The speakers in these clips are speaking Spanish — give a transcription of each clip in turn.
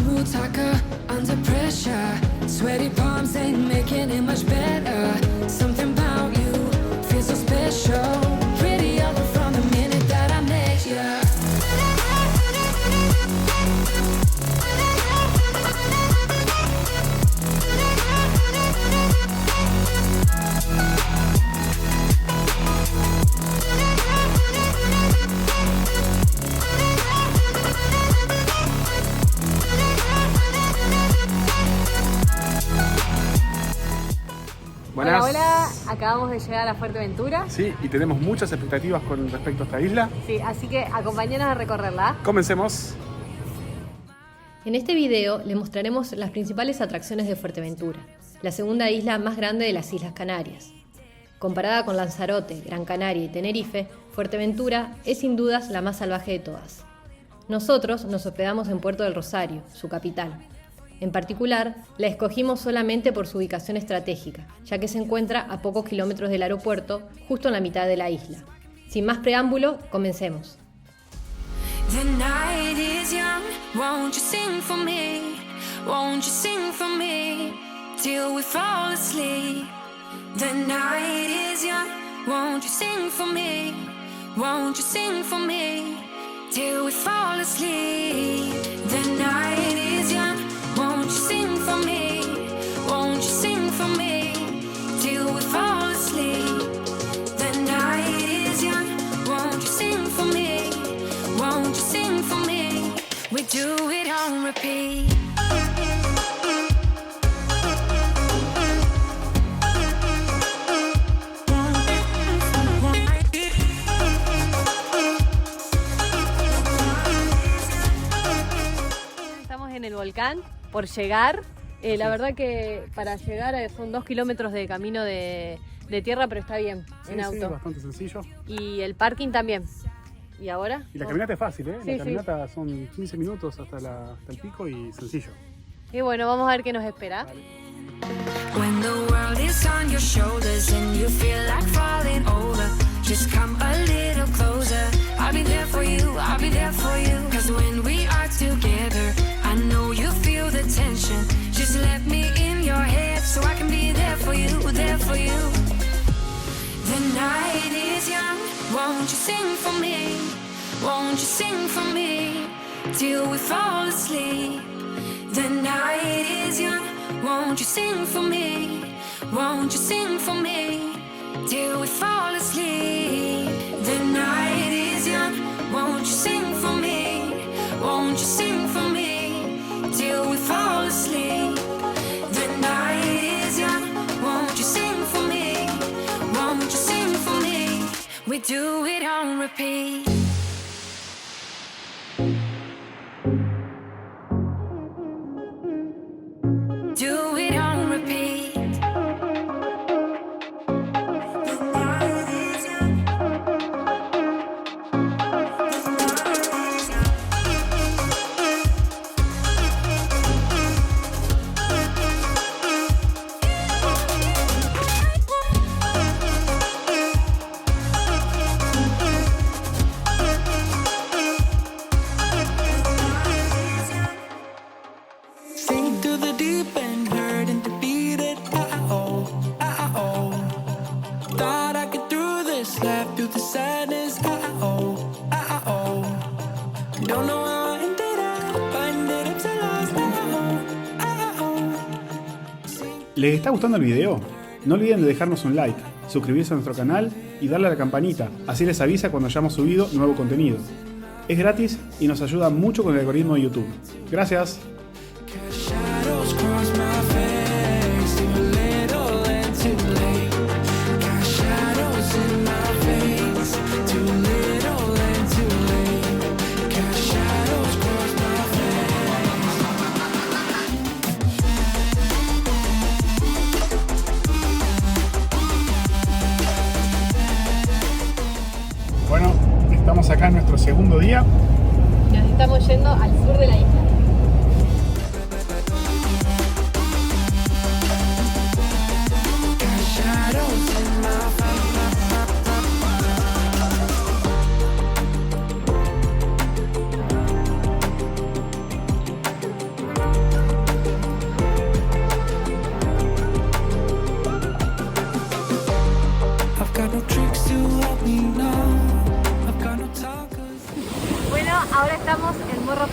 butaka under pressure. Sweaty palms ain't making it much better. Something about you feels so special. Pretty up from the minute that I met you. Buenas. Hola, hola, acabamos de llegar a Fuerteventura. Sí, y tenemos muchas expectativas con respecto a esta isla. Sí, así que acompáñanos a recorrerla. Comencemos. En este video le mostraremos las principales atracciones de Fuerteventura, la segunda isla más grande de las Islas Canarias. Comparada con Lanzarote, Gran Canaria y Tenerife, Fuerteventura es sin dudas la más salvaje de todas. Nosotros nos hospedamos en Puerto del Rosario, su capital. En particular, la escogimos solamente por su ubicación estratégica, ya que se encuentra a pocos kilómetros del aeropuerto, justo en la mitad de la isla. Sin más preámbulo, comencemos. The night is young, won't you sing for me? Won't you sing for me? Till we fall asleep. The night is young, won't you sing for me? Won't you sing for me? Till we fall asleep. The night is young, won't you sing for me? Won't you sing for me? Till we fall asleep. The night is young, won't you sing for me? Won't you sing for me? We do it on repeat. Estamos en el volcán por llegar. La verdad que para llegar son 2 kilómetros de camino de tierra, pero está bien, Sí, en auto. sí, bastante sencillo. Y el parking también. ¿Y ahora? Y la caminata es fácil, ¿eh? Sí, La caminata son 15 minutos hasta el pico y sencillo. Y bueno, vamos a ver qué nos espera. When the world is on your shoulders and you feel like falling over, just come a little closer. I'll be there for you, I'll be there for you. Cause when we are together, I know you feel the tension. Just let me in your head so I can be there for you, there for you. The night is young, won't you sing for me? Won't you sing for me? Till we fall asleep. The night is young, won't you sing for me? Won't you sing for me? Till we fall asleep. The night is young, won't you sing for me? Won't you sing for me? Till we fall asleep. The night is young, won't you sing for me? Won't you sing for me? We do it on repeat. Do it on repeat. Sink to the deep end, hurt and defeated. Oh, oh. Thought I could through this, laugh through the sadness. Oh, oh. Don't know how I ended up so lost. Oh. ¿Les está gustando el video? No olviden de dejarnos un like, suscribirse a nuestro canal y darle a la campanita, así les avisa cuando hayamos subido nuevo contenido. Es gratis y nos ayuda mucho con el algoritmo de YouTube. Gracias. Shadows cross my face, too little and too late. Got shadows in my face, too little and too late. Got shadows cross my face. Bueno, estamos acá en nuestro segundo día. Nos estamos yendo al sur de la isla. Got shadows in my face.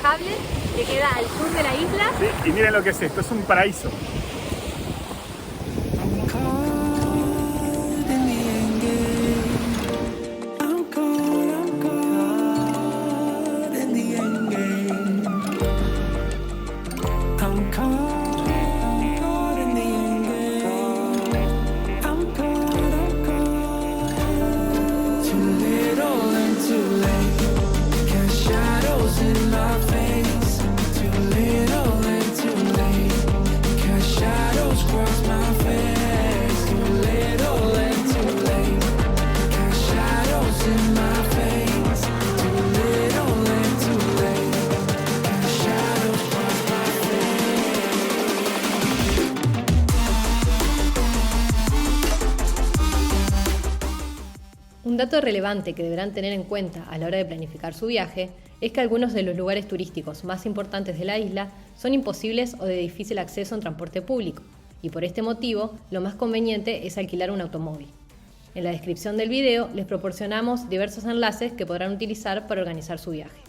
Sable, que queda al sur de la isla. Sí, y miren lo que es esto, es un paraíso. I'm caught in the end game. I'm caught in the end game. I'm caught in the end game. I'm caught. Too little and too late. Cast shadows in my face. Too little and too late. Cast shadows cross my face. Too little and too late. Cast shadows in my face. Too little and too late. Cast shadows cross my Un dato relevante que deberán tener en cuenta a la hora de planificar su viaje es que algunos de los lugares turísticos más importantes de la isla son imposibles o de difícil acceso en transporte público, y por este motivo lo más conveniente es alquilar un automóvil. En la descripción del video les proporcionamos diversos enlaces que podrán utilizar para organizar su viaje.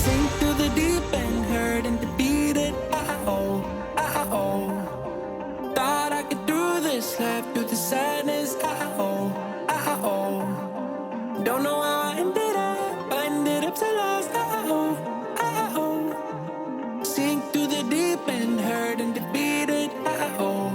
sink to the deep end, hurting to beat it. Oh. Thought I could do this, laugh through the sadness. Oh. Don't know how I ended up so lost. Oh. Sink to the deep end, hurting to beat it. Oh.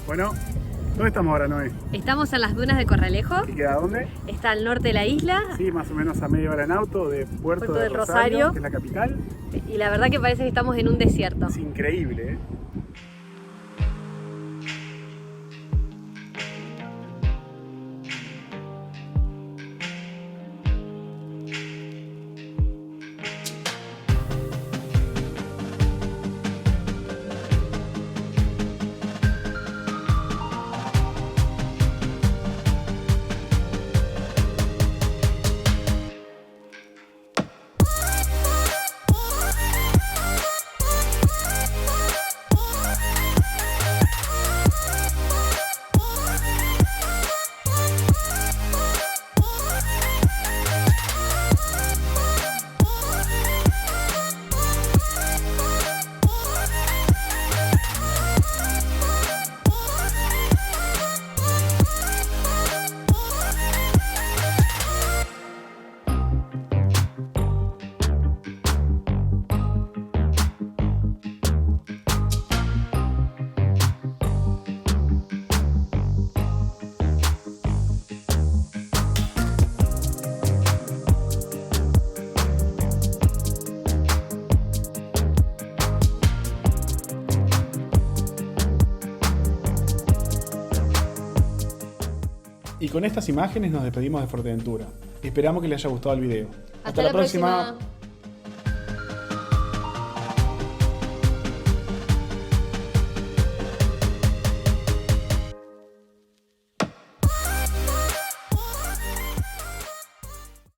Bueno, ¿dónde estamos ahora, Noé? Estamos en las dunas de Corralejo, ¿Y queda dónde? está al norte de la isla, Sí, más o menos a media hora en auto de Puerto Puerto del del Rosario, Rosario. que es la capital. y la verdad que parece que estamos en un desierto. Es increíble, ¿eh? Y con estas imágenes nos despedimos de Fuerteventura. Esperamos que les haya gustado el video. Hasta la próxima.